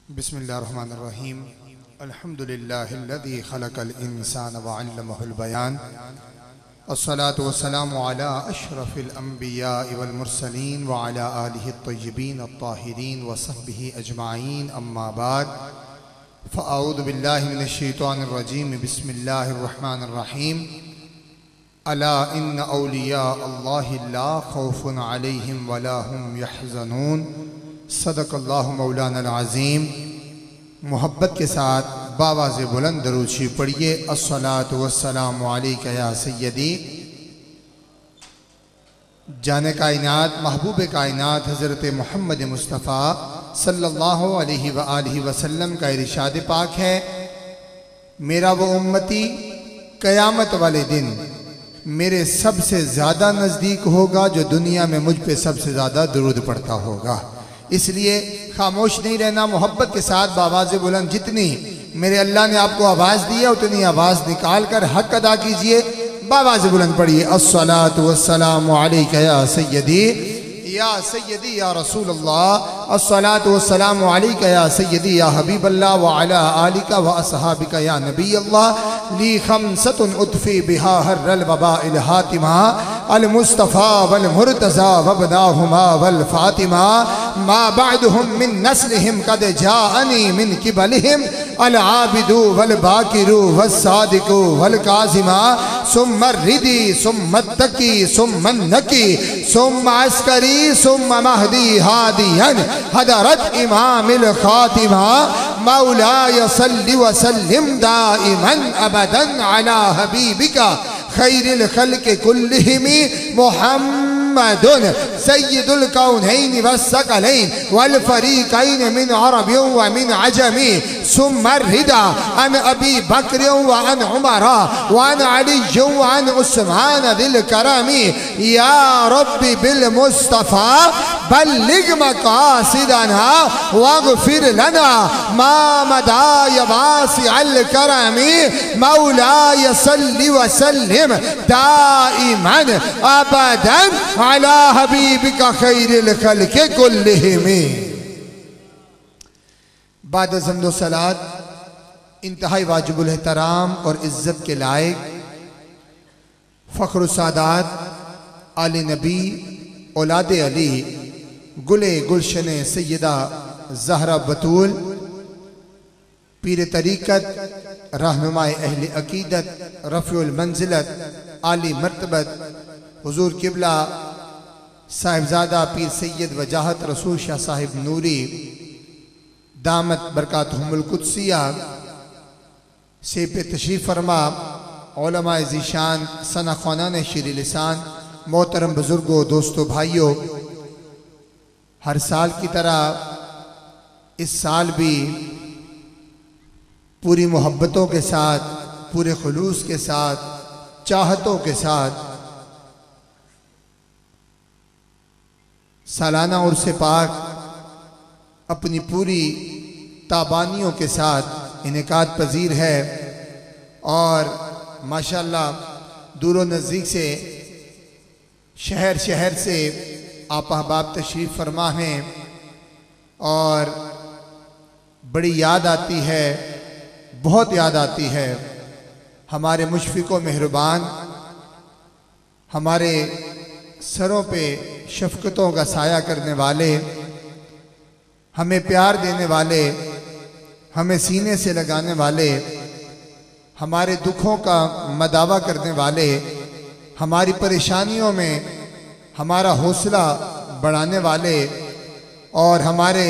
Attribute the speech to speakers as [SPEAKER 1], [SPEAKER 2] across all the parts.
[SPEAKER 1] बिस्मिल्लाहिर्रहमानिर्रहीम। अल्हम्दुलिल्लाहिल्लज़ी खलक़ल इंसान व अल्लमहुल बयान। अस्सलातु वस्सलामु अला अशरफिल अंबिया वल मुरसलीन व अला आलिहि अत्तय्यिबीन अत्ताहिरीन व सहबिही अजमाईन। अम्मा बाद फ़अऊज़ु बिल्लाहि मिनश शैतानिर रजीम। बिस्मिल्लाहिर्रहमानिर्रहीम। अला इन्न औलिया अल्लाहि ला खौफुन अलैहिम वला हुम यहज़नून। सदक़ल्लाहु मौलाना अज़ीम। मोहब्बत के साथ बावाज़े बुलंद दरूद शरीफ पढ़िए। अस्सलातु वस्सलामु अलैका या सय्यदी। जाने कायनात महबूब कायनात हज़रत मोहम्मद मुस्तफ़ा सल्लल्लाहु अलैहि व आलिहि वसल्लम का इरशाद पाक है, मेरा वो उम्मती क़यामत वाले दिन मेरे सबसे ज़्यादा नज़दीक होगा जो दुनिया में मुझ पे सबसे ज़्यादा दुरूद पढ़ता होगा। इसलिए खामोश नहीं रहना, मोहब्बत के साथ बावाज़े बुलंद जितनी मेरे अल्लाह ने आपको आवाज़ दी है उतनी आवाज़ निकाल कर हक अदा कीजिए। बावाज़े बुलंद पढ़िए। अस्सलातु वस्सलामु अलैका या सय्यदी या रसूल अल्लाह। अस्सलातु वस्सलामु अलैका या सय्यदी या हबीब अल्लाह व अला आलिका व असहाबिका या नबी अल्लाह। ली खमसतुन उतफ़ी बिहा हर्रल वबाइल हातिमा अल मुस्तफ़ा वल मुर्तज़ा वबनाहुमा वल फातिमा मा बअदहुम मिन नस्लिहिम कद जाअनी मिन क़िबलिहिम अल आबिदु वल बाकिरु वस सादिकु वल काज़िमा सुम्मा रिदी सुम्मा तकी सुम्मा नकी सुम्मा अस्करी सुम्मा महदी हादियन हदरत इमामिल खातिमा मौलाय सल्लि व सल्लिम दाइमन अबदन अला हबीबिका खैरिल खल्क़ि कुल्लिहिम मुहम्मदुन सय्यिदुल कौनैन वस्सक़लैन वल फ़रीक़ैन मिन अरबी व मिन अजमी सुम्मा रिदा अन अबी बकर व अन उमर व अन अली व अन उस्मान दिल करमी या रब्बी बिल मुस्तफ़ा बल्लिग मक़ासिदना वग़फ़िर लना मा मदाय वासिअल करमी मौलाय सल्लि व सल्लिम दाइमन अबदन अला हबीबिका खैरिल खल्क़ि कुल्लिहिम। बाद ज़म्दो सलात इंतहाई वाजिबुल एहतराम और इज़्ज़त के लायक फ़ख्र सादात आले नबी औलादे अली गुले गुलशन सैयदा ज़हरा बतूल पीर तरीक़त रहनुमाए अहले अकीदत रफ़ीउल मंज़िलत आली मर्तबत हुज़ूर क़िबला साहिबज़ादा पीर सैयद वजाहत रसूल शाह साहिब नूरी दामत बरकातहुमुल कुद्सिया से पे तशरीफ़ फरमा उलमाए ज़ीशान सना ख़वानान शीर लिसान मोहतरम बुज़ुर्गों दोस्तों भाइयों, हर साल की तरह इस साल भी पूरी मोहब्बतों के साथ पूरे खुलूस के साथ चाहतों के साथ सालाना उर्स पाक अपनी पूरी ताबानियों के साथ इनेकाद पजीर है और माशाअल्लाह दूर नज़दीक से शहर शहर से आप अहबाब तशरीफ़ फरमा हैं और बड़ी याद आती है, बहुत याद आती है हमारे मुशफ़िक़ व मेहरबान, हमारे सरों पे शफ़क़तों का साया करने वाले, हमें प्यार देने वाले, हमें सीने से लगाने वाले, हमारे दुखों का मदावा करने वाले, हमारी परेशानियों में हमारा हौसला बढ़ाने वाले और हमारे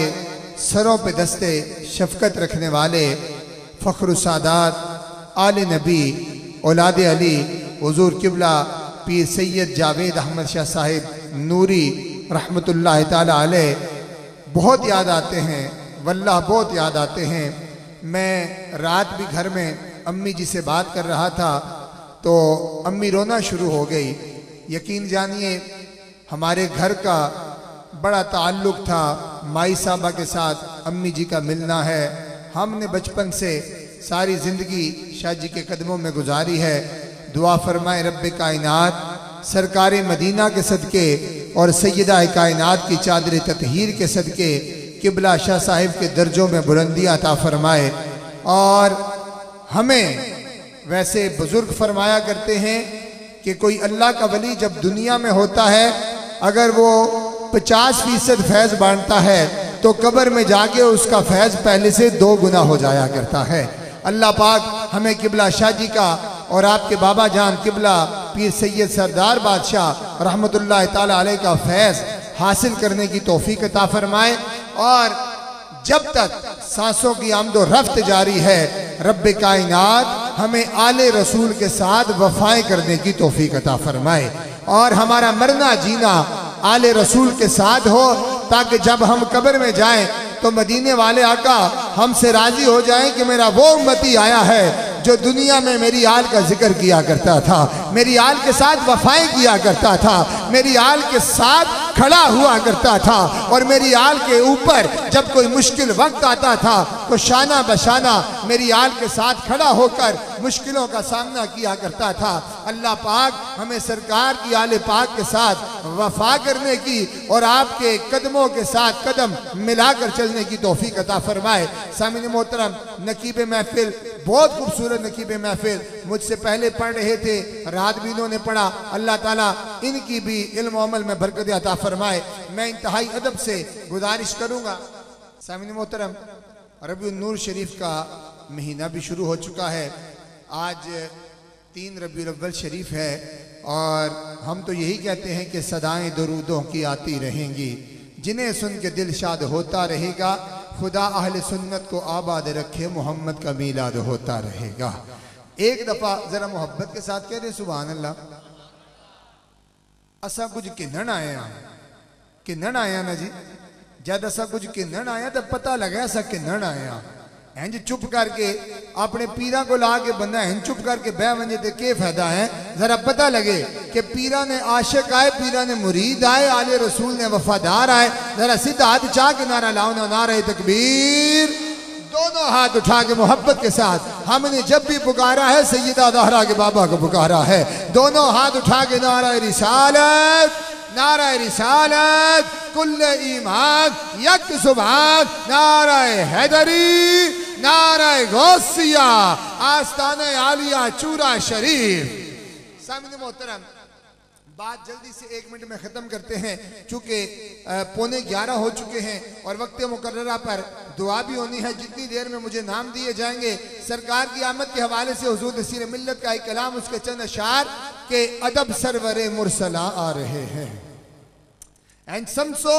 [SPEAKER 1] सरों पे दस्ते शफ़क़त रखने वाले फ़ख्र सादात आले नबी औलादे अली हुज़ूर क़िबला पीर सैयद जावेद अहमद शाह साहिब नूरी रहमतुल्लाह ताला अलैह बहुत याद आते हैं, वल्लाह बहुत याद आते हैं। मैं रात भी घर में अम्मी जी से बात कर रहा था तो अम्मी रोना शुरू हो गई। यकीन जानिए हमारे घर का बड़ा ताल्लुक़ था माई साहबा के साथ, अम्मी जी का मिलना है। हमने बचपन से सारी ज़िंदगी शाह जी के कदमों में गुजारी है। दुआ फरमाए रब्बे कायनात सरकार मदीना के सदक़े और सैयदा कायनात की चादर ततहीर के सदक़े किबला शाह साहिब के दर्जों में बुलंदियाँ अता फरमाए। और हमें वैसे बुजुर्ग फरमाया करते हैं कि कोई अल्लाह का वली जब दुनिया में होता है, अगर वो 50% फैज़ बांटता है तो कब्र में जाके उसका फैज़ पहले से 2 गुना हो जाया करता है। अल्लाह पाक हमें किबला शाह जी का और आपके बाबा जान किबला पीर सैयद सरदार बादशाह रहमतुल्लाह ताला अलैह का फैज़ हासिल करने की तौफीक अता फरमाए। और जब तक सांसों की आमदो रफ्त जारी है, रब्बे कायनात हमें आले रसूल के साथ वफाएं करने की तौफीक अता फरमाए और हमारा मरना जीना आले रसूल के साथ हो, ताकि जब हम कब्र में जाएं तो मदीने वाले आका हमसे राजी हो जाएं कि मेरा वो उम्मती आया है जो दुनिया में मेरी आल का जिक्र किया करता था, मेरी आल के साथ वफाएं किया करता था, मेरी आल के साथ खड़ा हुआ करता था और मेरी आल के ऊपर जब कोई मुश्किल वक्त आता था तो शाना बशाना मेरी आल के साथ खड़ा होकर मुश्किलों का सामना किया करता था। अल्लाह पाक हमें सरकार की आले पाक के साथ वफा करने की और आपके कदमों के साथ कदम मिलाकर चलने की तौफीक अता फरमाए। सामीन मोहतरम, नकीब महफिल, बहुत खूबसूरत नकीब महफिल मुझसे पहले पढ़ रहे थे, रात भी इन्होंने पढ़ा। अल्लाह ताला इनकी भी इल्म अमल में बरकत अता फरमाए। मैं इंतहाई अदब से गुजारिश करूँगा, सामीन मोहतरम, रबीउन नूर शरीफ का महीना भी शुरू हो चुका है। आज 3 रबीउल अव्वल शरीफ है और हम तो यही कहते हैं कि सदाएं दरूदों की आती रहेंगी, जिन्हें सुन के दिल शाद होता रहेगा। खुदा अहले सुन्नत को आबाद रखे, मोहम्मद का मीलाद होता रहेगा। एक दफ़ा ज़रा मोहब्बत के साथ कह रहे सुभान अल्लाह। असा कुछ किन्नण आया ना जी, जब असा कुछ किन्नण आया तो पता लगा असा किन्नण आया। इंज चुप करके अपने पीरा को ला के बंदा इंज चुप करके बह वजे तो क्या फायदा है। जरा पता लगे कि पीरा ने आशिक आए, पीरा ने मुरीद आए, आले रसूल ने वफादार आए। जरा सीधा हाथ चाह के नारा लाओ ना, नारे तकबीर। दोनों हाथ उठा के मोहब्बत के साथ हमने जब भी पुकारा है सैयदा ज़हरा के बाबा को पुकारा है। दोनों हाथ उठा के नारा रिसालत, नारा रिसालत, कुल्ले ईमान यक सुभान, नारा हैदरी, नारा गौसिया, आस्ताने आलिया चूरा शरीफ। सामने मोहतरम, बात जल्दी से 1 मिनट में ख़त्म करते हैं चूँकि 11:15 हो चुके हैं और वक्त मुकर्ररा पर दुआ भी होनी है। जितनी देर में मुझे नाम दिए जाएंगे सरकार की आमद के हवाले से हुजूर नसीर मिल्लत का एक कलाम, उसके चंद अशार के अदब सरवरे मुरसला आ रहे हैं। एंड समझो,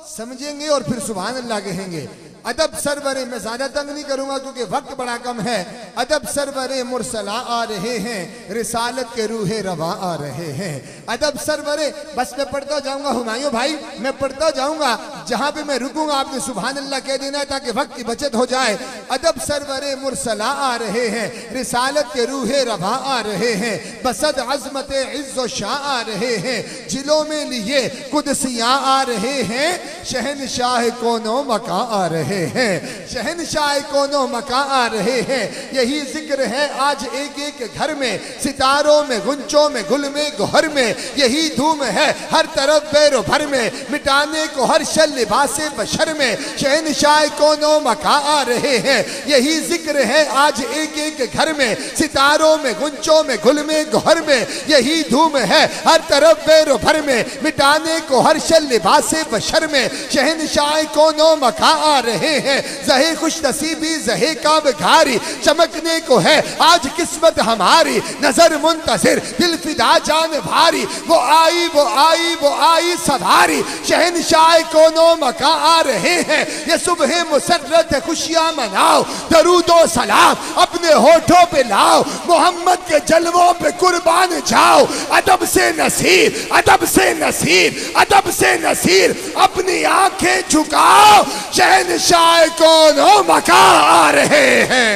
[SPEAKER 1] समझेंगे और फिर सुभान अल्लाह कहेंगे। अदब सरवरे, मैं ज्यादा तंग नहीं करूंगा क्योंकि वक्त बड़ा कम है। अदब सरवरे मुरसला आ रहे हैं, रिसालत के रूहे रवा आ रहे हैं। अदब सरवरे, बस मैं पढ़ता जाऊंगा हुमायूं भाई, मैं पढ़ता जाऊंगा, जहां पे मैं रुकूंगा आपने सुभान अल्लाह कह देना है ताकि वक्त की बचत हो जाए। अदब सरवरे मुरसला आ रहे हैं, रिसालत के रूहे रवा आ रहे हैं, बसद अजमत इज्जो शाह आ रहे हैं, जिलों में लिए कुदसियां आ रहे हैं, शहनशाह कोनो मका आ रहे हैं, शहनशाह कोनो मका आ रहे हैं। यही जिक्र है आज एक एक घर में, सितारों में, गुंचों में, गुल में, गोहर में। यही धूम है हर तरफ बैरो भर में, मिटाने को हर शल लिबासे बशर में, शहनशाह कोनो मका आ रहे हैं। यही जिक्र है आज एक एक घर में, सितारों में, गुंचों में, गुल में, गोहर में। यही धूम है हर तरफ बैरो भर में, मिटाने को हर शल लिबासे बशर में, शहनशाह कोनो मका आ रहे हैं। जहे खुश नसीबी जहे काब घारी, चमकने को है आज किस्मत हमारी, नजर मुंतजिर दिल फिदा जान भारी, वो आई वो आई वो आई सवारी, शहनशाह कोनो मका आ रहे हैं। ये सुबह मुसर्रत खुशियां मनाओ, दरूदो सलाम अपने होठों पे लाओ, मोहम्मद के जलवों पे कुर्बान जाओ। अदब से नसीर, अदब से नसीर, अदब से नसीर, अपनी आंखें झुकाओ, शहनशाह कोनो मका आ रहे हैं।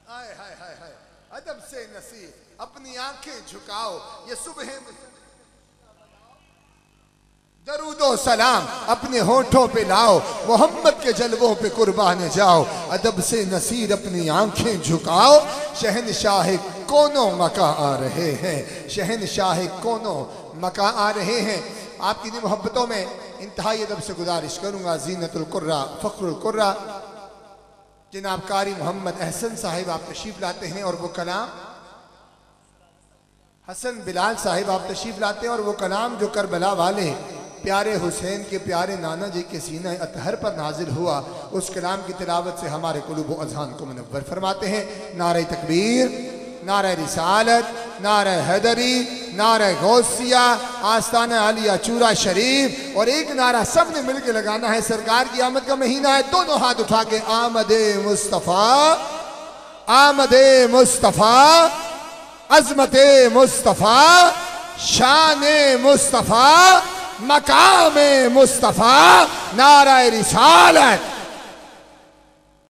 [SPEAKER 1] हाय हाय हाय हाय, अदब से नसीर, अपनी आंखें झुकाओ, ये सुबह दरूदो सलाम अपने होठों पे लाओ, मोहम्मद के जलवों पे कुर्बान जाओ। अदब से नसीर अपनी आंखें झुकाओ, शहनशाह कोनो मका आ रहे हैं, शहनशाह कोनो मका आ रहे हैं। आपकी इन मोहब्बतों में इंतहाई अदब से गुजारिश करूँगा, जीनतुल कुर्रा फ़ख्रुल कुर्रा जनाब कारी मोहम्मद अहसन साहिब आप तशरीफ़ लाते हैं और वो कलाम हसन बिलाल साहिब आप तशरीफ़ लाते हैं और वो कलाम जो करबला वाले प्यारे हुसैन के प्यारे नाना जी के सीना अतहर पर नाजिल हुआ, उस कलाम की तिलावत से हमारे कुलूब व अज़हान को मुनव्वर फरमाते हैं। नारे तकबीर, नारे रिसालत, नारे हैदरी, नारे गौसिया, आस्ताना आलिया चूरा शरीफ, और एक नारा सब ने मिलकर लगाना है। सरकार की आमद का महीना है, दोनों हाथ उठा के आमदे मुस्तफ़ा, आमदे मुस्तफ़ा, अज़मते मुस्तफ़ा, शाने मुस्तफ़ा, मकामे मुस्तफ़ा, नारा रिसालत।